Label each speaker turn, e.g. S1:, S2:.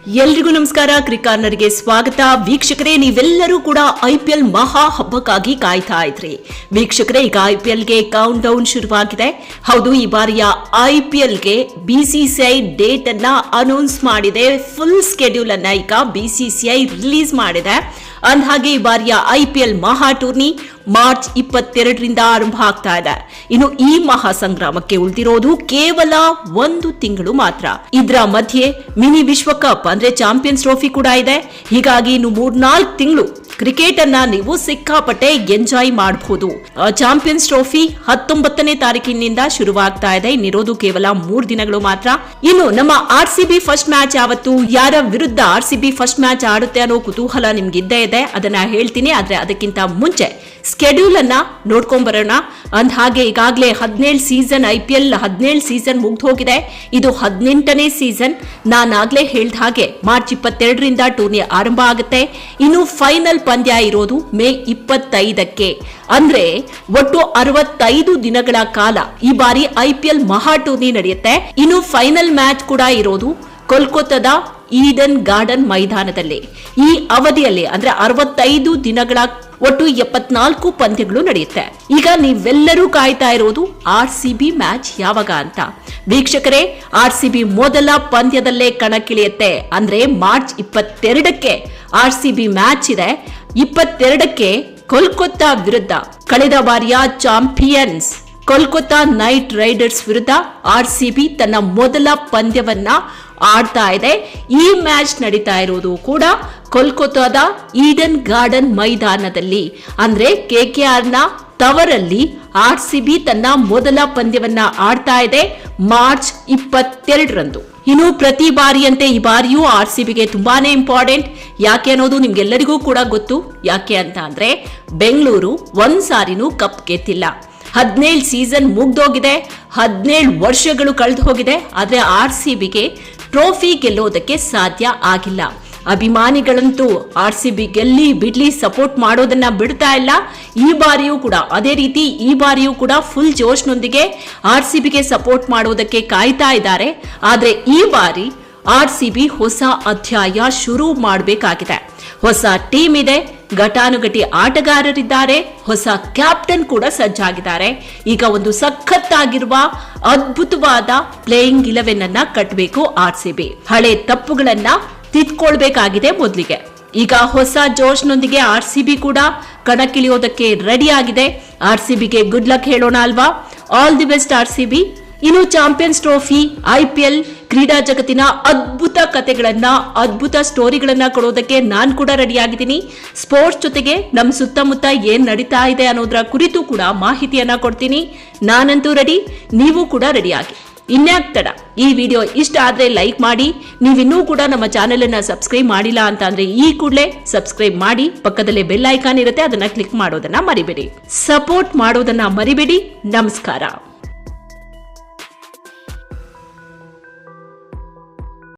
S1: ಎಲ್ರಿಗೂ ನಮಸ್ಕಾರ. ಕ್ರಿಕಾರ್ನರ್ಗೆ ಸ್ವಾಗತ. ವೀಕ್ಷಕರೇ, ನೀವೆಲ್ಲರೂ ಕೂಡ ಐಪಿಎಲ್ ಮಹಾ ಹಬ್ಬಕ್ಕಾಗಿ ಕಾಯ್ತಾ ಇದ್ರಿ. ವೀಕ್ಷಕರೇ, ಈಗ ಐಪಿಎಲ್ಗೆ ಕೌಂಟ್ ಡೌನ್ ಶುರುವಾಗಿದೆ. ಹೌದು, ಈ ಬಾರಿಯ ಐಪಿಎಲ್ಗೆ ಬಿಸಿಸಿಐ ಡೇಟ್ ಅನ್ನ ಅನೌನ್ಸ್ ಮಾಡಿದೆ. ಫುಲ್ ಸ್ಕೆಡ್ಯೂಲ್ ಅನ್ನ ಈಗ ಬಿಸಿಸಿಐ ರಿಲೀಸ್ ಮಾಡಿದೆ. ಅಂದಹಾಗೆ ಈ ಬಾರಿಯ ಐಪಿಎಲ್ ಮಹಾ ಟೂರ್ನಿ ಮಾರ್ಚ್ 22ರಿಂದ ಆರಂಭ ಆಗ್ತಾ ಇದೆ. ಇನ್ನು ಈ ಮಹಾ ಸಂಗ್ರಾಮಕ್ಕೆ ಉಳಿದಿರೋದು ಕೇವಲ 1 ತಿಂಗಳು ಮಾತ್ರ. ಇದರ ಮಧ್ಯೆ ಮಿನಿ ವಿಶ್ವಕಪ್ ಅಂದ್ರೆ ಚಾಂಪಿಯನ್ಸ್ ಟ್ರೋಫಿ ಕೂಡ ಇದೆ. ಹೀಗಾಗಿ ಇನ್ನು 3-4 ತಿಂಗಳು ಕ್ರಿಕೆಟ್ ಅನ್ನ ನೀವು ಸಿಕ್ಕಾಪಟ್ಟೆ ಎಂಜಾಯ್ ಮಾಡಬಹುದು. ಚಾಂಪಿಯನ್ಸ್ ಟ್ರೋಫಿ 19ನೇ ತಾರೀಕಿನಿಂದ ಶುರುವಾಗ್ತಾ ಇದೆ. ಇನ್ನಿರೋದು ಕೇವಲ 3 ದಿನಗಳು ಮಾತ್ರ. ಇನ್ನು ನಮ್ಮ ಆರ್ಸಿಬಿ ಫಸ್ಟ್ ಮ್ಯಾಚ್ ಯಾವತ್ತು, ಯಾರ ವಿರುದ್ಧ ಆರ್ಸಿಬಿ ಫಸ್ಟ್ ಮ್ಯಾಚ್ ಆಡುತ್ತೆ ಅನ್ನೋ ಕುತೂಹಲ ನಿಮ್ಗಿದ್ದೇ ಇದೆ. ಅದನ್ನ ಹೇಳ್ತೀನಿ. ಆದ್ರೆ ಅದಕ್ಕಿಂತ ಮುಂಚೆ ಸ್ಕೆಡ್ಯೂಲ್ ಅನ್ನ ನೋಡ್ಕೊಂಡ್ ಬರೋಣ. ಅಂದ ಹಾಗೆ ಈಗಾಗಲೇ 17 ಸೀಸನ್ ಐಪಿಎಲ್ 17 ಸೀಸನ್ ಮುಗ್ದು ಹೋಗಿದೆ. ಇದು 18ನೇ ಸೀಸನ್. ನಾನಾಗ್ಲೇ ಹೇಳ್ದ ಹಾಗೆ ಮಾರ್ಚ್ 22ರಿಂದ ಟೂರ್ನಿ ಆರಂಭ ಆಗುತ್ತೆ. ಇನ್ನು ಫೈನಲ್ ಪಂದ್ಯ ಇರೋದು ಮೇ 25ಕ್ಕೆ. ಅಂದ್ರೆ ಒಟ್ಟು 65 ದಿನಗಳ ಕಾಲ ಈ ಬಾರಿ ಐಪಿಎಲ್ ಮಹಾ ಟೂರ್ನಿ ನಡೆಯುತ್ತೆ. ಇನ್ನು ಫೈನಲ್ ಮ್ಯಾಚ್ ಕೂಡ ಇರೋದು ಕೋಲ್ಕತ್ತಾದ ಈಡನ್ ಗಾರ್ಡನ್ ಮೈದಾನದಲ್ಲಿ. ಈ ಅವಧಿಯಲ್ಲಿ ಅಂದ್ರೆ 65 ದಿನಗಳ ಒಟ್ಟು 74 ಪಂದ್ಯಗಳು ನಡೆಯುತ್ತೆ. ಈಗ ನೀವೆಲ್ಲರೂ ಕಾಯ್ತಾ ಇರೋದು ಆರ್ಸಿಬಿ ಮ್ಯಾಚ್ ಯಾವಾಗ ಅಂತ. ವೀಕ್ಷಕರೇ, ಆರ್ಸಿಬಿ ಮೊದಲ ಪಂದ್ಯದಲ್ಲೇ ಕಣಕ್ಕಿಳಿಯುತ್ತೆ. ಅಂದ್ರೆ ಮಾರ್ಚ್ 22ಕ್ಕೆ ಆರ್ಸಿಬಿ ಮ್ಯಾಚ್ ಇದೆ. 22ಕ್ಕೆ ಕೋಲ್ಕತ್ತಾ ವಿರುದ್ಧ ಕಳೆದ ಬಾರಿಯ ಚಾಂಪಿಯನ್ಸ್ ಕೋಲ್ಕತ್ತಾ ನೈಟ್ ರೈಡರ್ಸ್ ವಿರುದ್ಧ ಆರ್ಸಿಬಿ ತನ್ನ ಮೊದಲ ಪಂದ್ಯವನ್ನ ಆಡ್ತಾ ಇದೆ. ಈ ಮ್ಯಾಚ್ ನಡೀತಾ ಇರೋದು ಕೂಡ ಕೋಲ್ಕತ್ತಾದ ಈಡನ್ ಗಾರ್ಡನ್ ಮೈದಾನದಲ್ಲಿ. ಅಂದ್ರೆ ಕೆಕೆಆರ್ನ ತವರಲ್ಲಿ ಆರ್ಸಿಬಿ ತನ್ನ ಮೊದಲ ಪಂದ್ಯವನ್ನ ಆಡ್ತಾ ಇದೆ ಮಾರ್ಚ್ 22ರಂದು. ಇನ್ನು ಪ್ರತಿ ಬಾರಿಯಂತೆ ಈ ಬಾರಿಯೂ ಆರ್ಸಿಬಿಗೆ ತುಂಬಾನೇ ಇಂಪಾರ್ಟೆಂಟ್. ಯಾಕೆ ಅನ್ನೋದು ನಿಮ್ಗೆಲ್ಲರಿಗೂ ಕೂಡ ಗೊತ್ತು. ಯಾಕೆ ಅಂತ ಅಂದ್ರೆ ಬೆಂಗಳೂರು ಒಂದ್ಸಾರಿನೂ ಕಪ್ ಗೆದ್ದಿಲ್ಲ. 17 ಸೀಸನ್ ಮುಗ್ದೋಗಿದೆ. 17 ವರ್ಷಗಳು ಕಳೆದು ಹೋಗಿದೆ. ಆದ್ರೆ ಆರ್ಸಿಬಿಗೆ ಟ್ರೋಫಿ ಗೆಲ್ಲೋದಕ್ಕೆ ಸಾಧ್ಯ ಆಗಿಲ್ಲ. ಅಭಿಮಾನಿಗಳಂತೂ ಆರ್ಸಿಬಿ ಗೆಲ್ಲಿ ಬಿಡ್ಲಿ ಸಪೋರ್ಟ್ ಮಾಡೋದನ್ನ ಬಿಡ್ತಾ ಇಲ್ಲ. ಈ ಬಾರಿಯೂ ಕೂಡ ಅದೇ ರೀತಿ ಈ ಬಾರಿಯೂ ಕೂಡ ಫುಲ್ ಜೋಶ್ನೊಂದಿಗೆ ಆರ್ಸಿಬಿಗೆ ಸಪೋರ್ಟ್ ಮಾಡೋದಕ್ಕೆ ಕಾಯ್ತಾ ಇದ್ದಾರೆ. ಆದ್ರೆ ಈ ಬಾರಿ ಆರ್ಸಿಬಿ ಹೊಸ ಅಧ್ಯಾಯ ಶುರು ಮಾಡಬೇಕಾಗಿದೆ. ಹೊಸ ಟೀಮ್ ಇದೆ, ಘಟಾನುಘಟಿ ಆಟಗಾರರಿದ್ದಾರೆ, ಹೊಸ ಕ್ಯಾಪ್ಟನ್ ಕೂಡ ಸಜ್ಜಾಗಿದ್ದಾರೆ. ಈಗ ಒಂದು ಸಖತ್ತಾಗಿರುವ ಅದ್ಭುತವಾದ ಪ್ಲೇಯಿಂಗ್ 11 ಅನ್ನ ಕಟ್ಟಬೇಕು ಆರ್ಸಿಬಿ. ಹಳೆ ತಪ್ಪುಗಳನ್ನ ತಿದ್ಕೊಳ್ಬೇಕಾಗಿದೆ ಮೊದಲಿಗೆ. ಈಗ ಹೊಸ ಜೋಶ್ನೊಂದಿಗೆ ಆರ್ಸಿಬಿ ಕೂಡ ಕಣಕ್ಕಿಳಿಯೋದಕ್ಕೆ ರೆಡಿ ಆಗಿದೆ. ಆರ್ಸಿಬಿಗೆ ಗುಡ್ ಲಕ್ ಹೇಳೋಣ ಅಲ್ವಾ? All the best RCB. ಇನ್ನು ಚಾಂಪಿಯನ್ಸ್ ಟ್ರೋಫಿ, ಐಪಿಎಲ್, ಕ್ರೀಡಾ ಜಗತ್ತಿನ ಅದ್ಭುತ ಕಥೆಗಳನ್ನ, ಅದ್ಭುತ ಸ್ಟೋರಿಗಳನ್ನ ಕೊಡೋದಕ್ಕೆ ನಾನು ಕೂಡ ರೆಡಿ ಆಗಿದ್ದೀನಿ. ಸ್ಪೋರ್ಟ್ಸ್ ಜೊತೆಗೆ ನಮ್ಮ ಸುತ್ತಮುತ್ತ ಏನ್ ನಡೀತಾ ಇದೆ ಅನ್ನೋದ್ರ ಕುರಿತು ಕೂಡ ಮಾಹಿತಿಯನ್ನ ಕೊಡ್ತೀನಿ. ನಾನಂತೂ ರೆಡಿ, ನೀವು ಕೂಡ ರೆಡಿ ಆಗಿ. ಇನ್ಯಾಕ್ ತಡ, ಈ ವಿಡಿಯೋ ಇಷ್ಟ ಆದ್ರೆ ಲೈಕ್ ಮಾಡಿ. ನೀವಿನ್ನೂ ಕೂಡ ನಮ್ಮ ಚಾನೆಲ್ ಅನ್ನ ಸಬ್ಸ್ಕ್ರೈಬ್ ಮಾಡಿಲ್ಲ ಅಂತ ಅಂದ್ರೆ ಈ ಕೂಡಲೇ ಸಬ್ಸ್ಕ್ರೈಬ್ ಮಾಡಿ. ಪಕ್ಕದಲ್ಲೇ ಬೆಲ್ ಐಕಾನ್ ಇರುತ್ತೆ, ಅದನ್ನ ಕ್ಲಿಕ್ ಮಾಡೋದನ್ನ ಮರಿಬೇಡಿ. ಸಪೋರ್ಟ್ ಮಾಡೋದನ್ನ ಮರಿಬೇಡಿ. ನಮಸ್ಕಾರ.